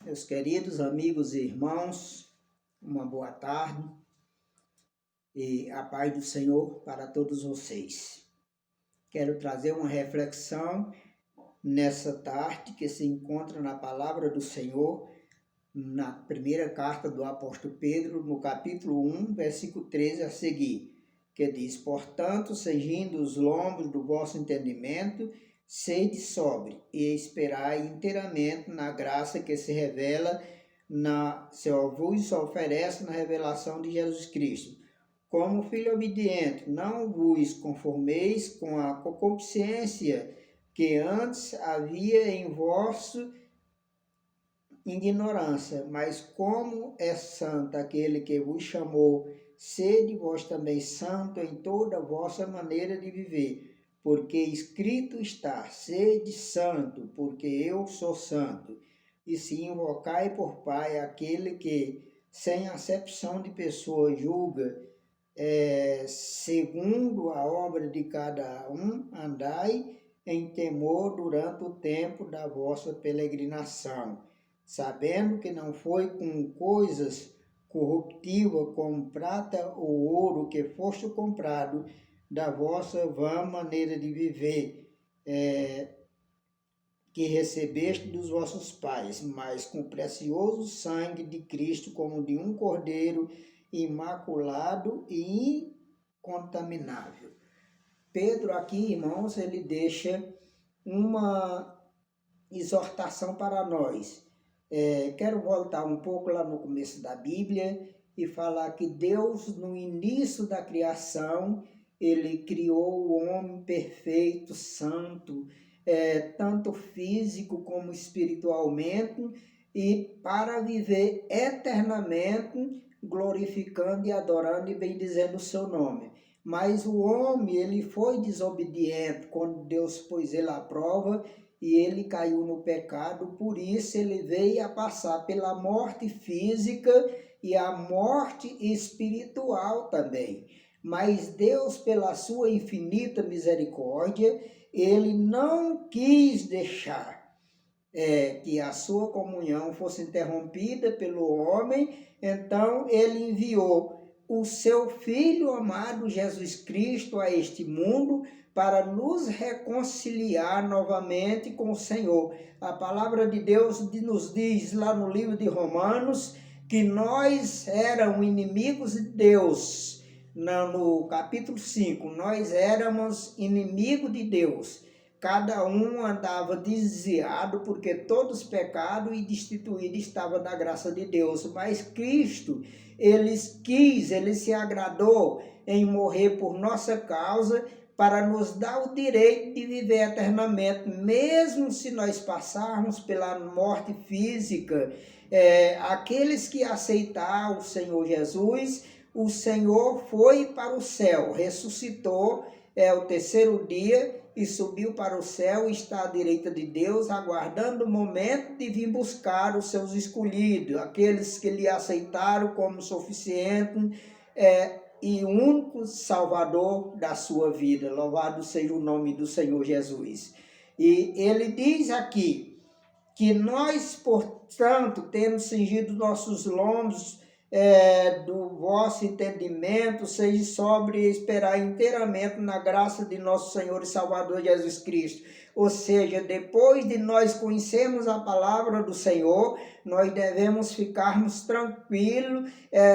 Meus queridos amigos e irmãos, uma boa tarde e a paz do Senhor para todos vocês. Quero trazer uma reflexão nessa tarde que se encontra na palavra do Senhor, na primeira carta do apóstolo Pedro, no capítulo 1, versículo 13 a seguir, que diz: Portanto, cingindo os lombos do vosso entendimento, sede sóbrio e esperai inteiramente na graça que se revela, se vos oferece na revelação de Jesus Cristo. Como filho obediente, não vos conformeis com a concupiscência que antes havia em vossa ignorância, mas como é santo aquele que vos chamou, sede vós também santo em toda a vossa maneira de viver. Porque escrito está, sede santo, porque eu sou santo. E se invocai por Pai aquele que, sem acepção de pessoa, julga, segundo a obra de cada um, andai em temor durante o tempo da vossa peregrinação, sabendo que não foi com coisas corruptíveis como prata ou ouro que foste comprado da vossa vã maneira de viver, que recebeste dos vossos pais, mas com o precioso sangue de Cristo, como de um cordeiro imaculado e incontaminável. Pedro aqui, irmãos, ele deixa uma exortação para nós. Quero voltar um pouco lá no começo da Bíblia e falar que Deus, no início da criação, ele criou o homem perfeito, santo, tanto físico como espiritualmente, e para viver eternamente, glorificando e adorando e bendizendo o seu nome. Mas o homem, ele foi desobediente quando Deus pôs ele à prova e ele caiu no pecado, por isso ele veio a passar pela morte física e a morte espiritual também. Mas Deus, pela sua infinita misericórdia, ele não quis deixar que a sua comunhão fosse interrompida pelo homem, então ele enviou o seu Filho amado Jesus Cristo a este mundo para nos reconciliar novamente com o Senhor. A palavra de Deus nos diz lá no livro de Romanos que nós éramos inimigos de Deus. No capítulo 5, nós éramos inimigos de Deus. Cada um andava desviado, porque todos pecaram e destituídos estavam da graça de Deus. Mas Cristo, ele se agradou em morrer por nossa causa, para nos dar o direito de viver eternamente, mesmo se nós passarmos pela morte física. Aqueles que aceitaram o Senhor Jesus, o Senhor foi para o céu, ressuscitou o terceiro dia e subiu para o céu e está à direita de Deus, aguardando o momento de vir buscar os seus escolhidos, aqueles que lhe aceitaram como suficiente e único Salvador da sua vida. Louvado seja o nome do Senhor Jesus. E ele diz aqui que nós, portanto, temos cingido nossos lombos do vosso entendimento, seja sobre esperar inteiramente na graça de nosso Senhor e Salvador Jesus Cristo. Ou seja, depois de nós conhecermos a palavra do Senhor, nós devemos ficarmos tranquilos,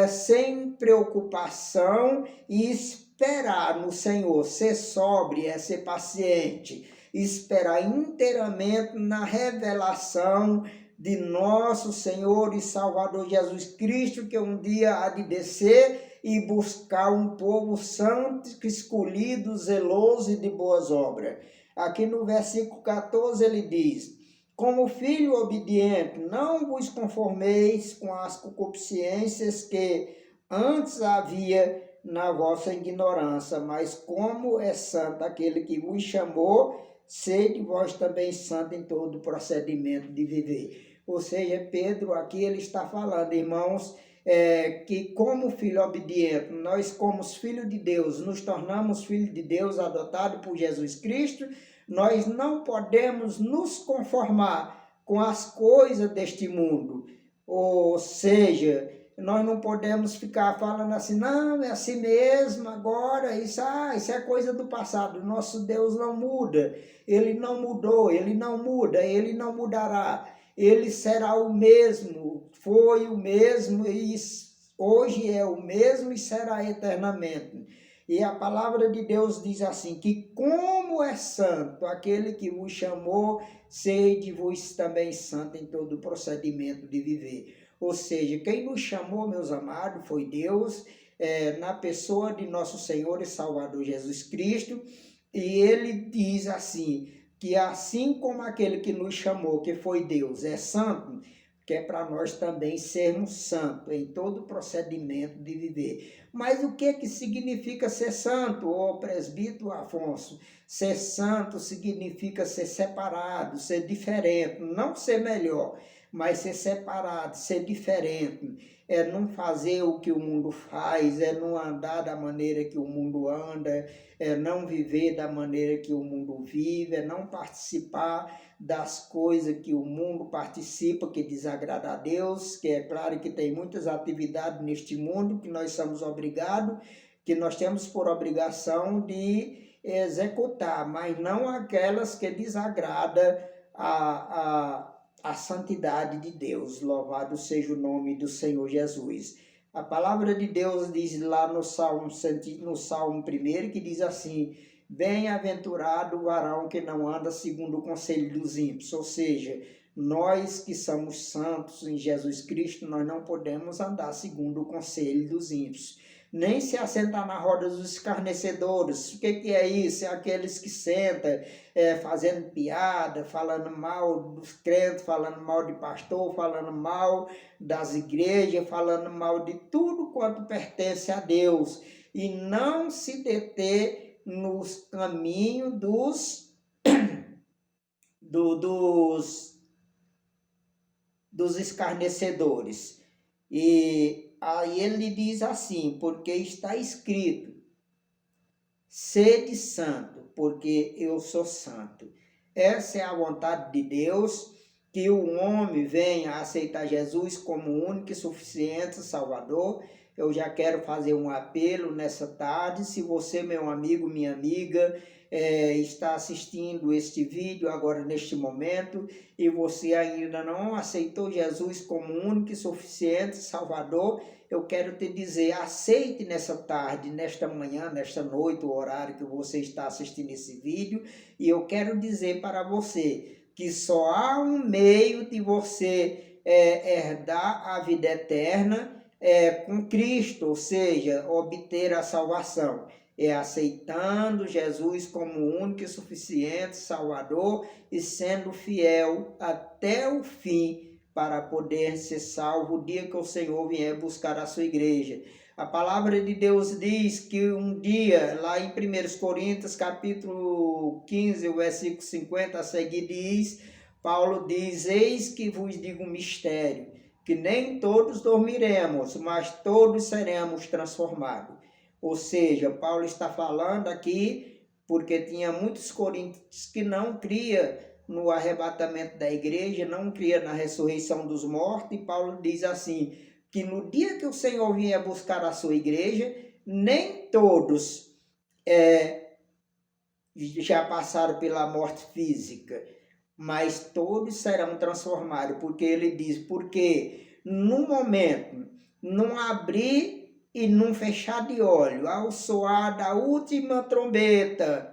sem preocupação, e esperar no Senhor, ser sóbrio, ser paciente, esperar inteiramente na revelação de nosso Senhor e Salvador Jesus Cristo, que um dia há de descer e buscar um povo santo, escolhido, zeloso e de boas obras. Aqui no versículo 14 ele diz: Como filho obediente, não vos conformeis com as concupiscências que antes havia na vossa ignorância, mas como é santo aquele que vos chamou, sede vós também santo em todo o procedimento de viver. Ou seja, Pedro aqui ele está falando, irmãos, que como filho obediente, nós como filhos de Deus, nos tornamos filhos de Deus, adotados por Jesus Cristo, nós não podemos nos conformar com as coisas deste mundo. Ou seja, nós não podemos ficar falando assim, não, é assim mesmo, agora, isso é coisa do passado. Nosso Deus não muda, Ele não mudou, Ele não muda, Ele não mudará. Ele será o mesmo, foi o mesmo e hoje é o mesmo e será eternamente. E a palavra de Deus diz assim, que como é santo aquele que vos chamou, sede vos também santo em todo o procedimento de viver. Ou seja, quem nos chamou, meus amados, foi Deus, na pessoa de nosso Senhor e Salvador Jesus Cristo, e ele diz assim, que assim como aquele que nos chamou, que foi Deus, é santo, que é para nós também sermos santos em todo o procedimento de viver. Mas o que significa ser santo, ô presbítero Afonso? Ser santo significa ser separado, ser diferente, não ser melhor, mas ser separado, ser diferente. É não fazer o que o mundo faz, é não andar da maneira que o mundo anda, é não viver da maneira que o mundo vive, é não participar das coisas que o mundo participa, que desagrada a Deus, que é claro que tem muitas atividades neste mundo que nós somos obrigados, que nós temos por obrigação de executar, mas não aquelas que desagradam a santidade de Deus. Louvado seja o nome do Senhor Jesus. A palavra de Deus diz lá no Salmo 1, que diz assim, bem-aventurado o varão que não anda segundo o conselho dos ímpios. Ou seja, nós que somos santos em Jesus Cristo, nós não podemos andar segundo o conselho dos ímpios. Nem se assentar na roda dos escarnecedores. O que é isso? É aqueles que sentam fazendo piada, falando mal dos crentes, falando mal de pastor, falando mal das igrejas, falando mal de tudo quanto pertence a Deus. E não se deter nos caminhos dos escarnecedores. E aí ele diz assim, porque está escrito, sede santo, porque eu sou santo. Essa é a vontade de Deus, que o homem venha a aceitar Jesus como o único e suficiente Salvador. Eu já quero fazer um apelo nessa tarde, se você, meu amigo, minha amiga, está assistindo este vídeo agora neste momento e você ainda não aceitou Jesus como único e suficiente Salvador, eu quero te dizer, aceite nessa tarde, nesta manhã, nesta noite, o horário que você está assistindo esse vídeo, e eu quero dizer para você que só há um meio de você herdar a vida eterna com Cristo, ou seja, obter a salvação. É aceitando Jesus como o único e suficiente Salvador e sendo fiel até o fim para poder ser salvo o dia que o Senhor vier buscar a sua igreja. A palavra de Deus diz que um dia, lá em 1 Coríntios, capítulo 15, o versículo 50 a seguir diz, Paulo diz, eis que vos digo um mistério, que nem todos dormiremos, mas todos seremos transformados. Ou seja, Paulo está falando aqui porque tinha muitos coríntios que não criam no arrebatamento da igreja, não criam na ressurreição dos mortos, e Paulo diz assim, que no dia que o Senhor vier buscar a sua igreja, nem todos já passaram pela morte física, mas todos serão transformados, porque ele diz, porque no momento, não abrir e não fechar de olho, ao soar da última trombeta,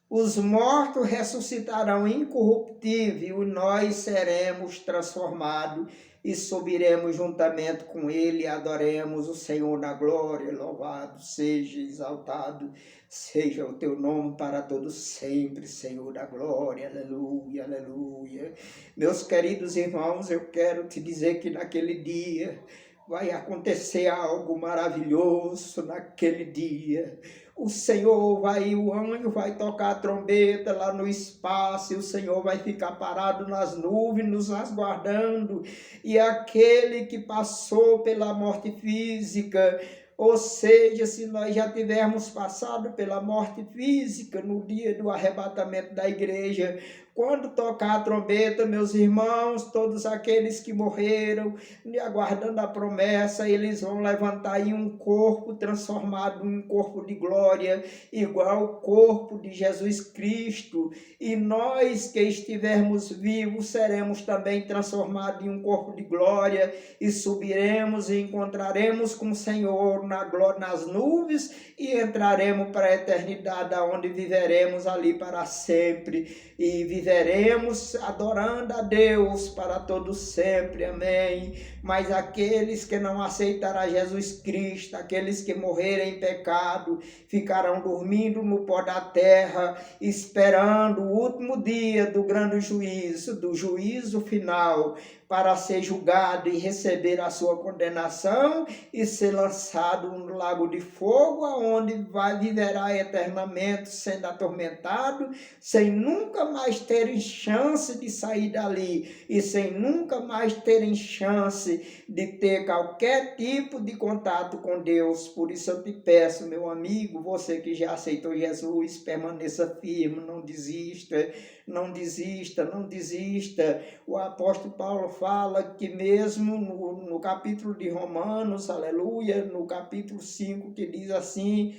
os mortos ressuscitarão incorruptível e nós seremos transformados e subiremos juntamente com ele e adoremos o Senhor na glória. Louvado seja, exaltado seja o teu nome para todos sempre, Senhor da glória. Aleluia, aleluia. Meus queridos irmãos, eu quero te dizer que naquele dia vai acontecer algo maravilhoso naquele dia. O Senhor o anjo vai tocar a trombeta lá no espaço, e o Senhor vai ficar parado nas nuvens, nos aguardando, e aquele que passou pela morte física, ou seja, se nós já tivermos passado pela morte física no dia do arrebatamento da igreja, Quando tocar a trombeta, meus irmãos, todos aqueles que morreram, aguardando a promessa, eles vão levantar em um corpo transformado em um corpo de glória, igual ao corpo de Jesus Cristo. E nós que estivermos vivos, seremos também transformados em um corpo de glória, e subiremos e encontraremos com o Senhor na glória, nas nuvens, e entraremos para a eternidade, onde viveremos ali para sempre, e viveremos adorando a Deus para todo sempre, amém. Mas aqueles que não aceitarão Jesus Cristo, aqueles que morrerem em pecado, ficarão dormindo no pó da terra, esperando o último dia do grande juízo, do juízo final, para ser julgado e receber a sua condenação e ser lançado no lago de fogo, aonde viverá eternamente, sendo atormentado, sem nunca mais terem chance de sair dali e sem nunca mais terem chance de ter qualquer tipo de contato com Deus. Por isso eu te peço, meu amigo, você que já aceitou Jesus, permaneça firme, não desista, não desista, não desista. O apóstolo Paulo fala que mesmo no capítulo de Romanos, aleluia, no capítulo 5, que diz assim,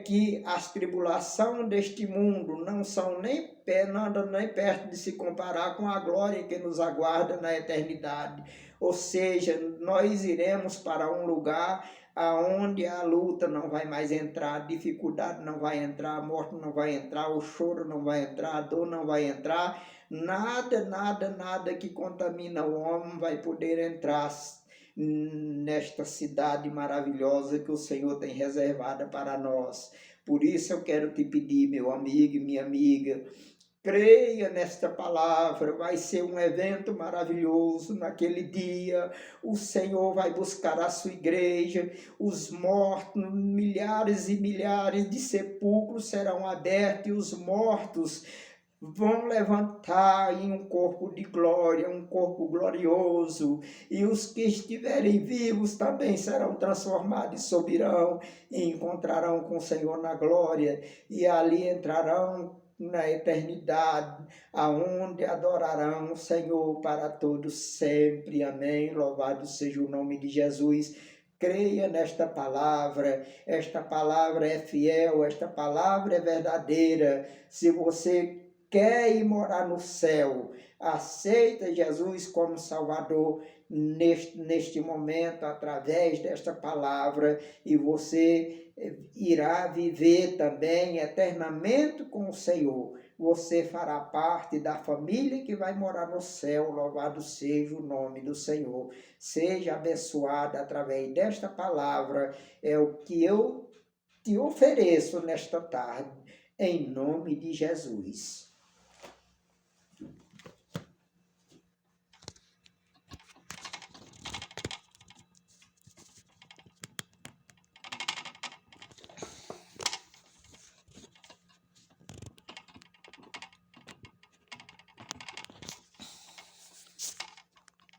que as tribulações deste mundo não são nem perto de se comparar com a glória que nos aguarda na eternidade. Ou seja, nós iremos para um lugar aonde a luta não vai mais entrar, a dificuldade não vai entrar, a morte não vai entrar, o choro não vai entrar, a dor não vai entrar, nada que contamina o homem vai poder entrar nesta cidade maravilhosa que o Senhor tem reservada para nós. Por isso eu quero te pedir, meu amigo e minha amiga, creia nesta palavra, vai ser um evento maravilhoso naquele dia. O Senhor vai buscar a sua igreja, os mortos, milhares e milhares de sepulcros serão abertos e os mortos vão levantar em um corpo de glória, um corpo glorioso, e os que estiverem vivos também serão transformados e subirão e encontrarão com o Senhor na glória, e ali entrarão na eternidade, aonde adorarão o Senhor para todos sempre. Amém. Louvado seja o nome de Jesus. Creia nesta palavra, esta palavra é fiel, esta palavra é verdadeira. Se você quer ir morar no céu, aceita Jesus como Salvador neste momento, através desta palavra, e você irá viver também eternamente com o Senhor. Você fará parte da família que vai morar no céu. Louvado seja o nome do Senhor. Seja abençoado através desta palavra. É o que eu te ofereço nesta tarde, em nome de Jesus.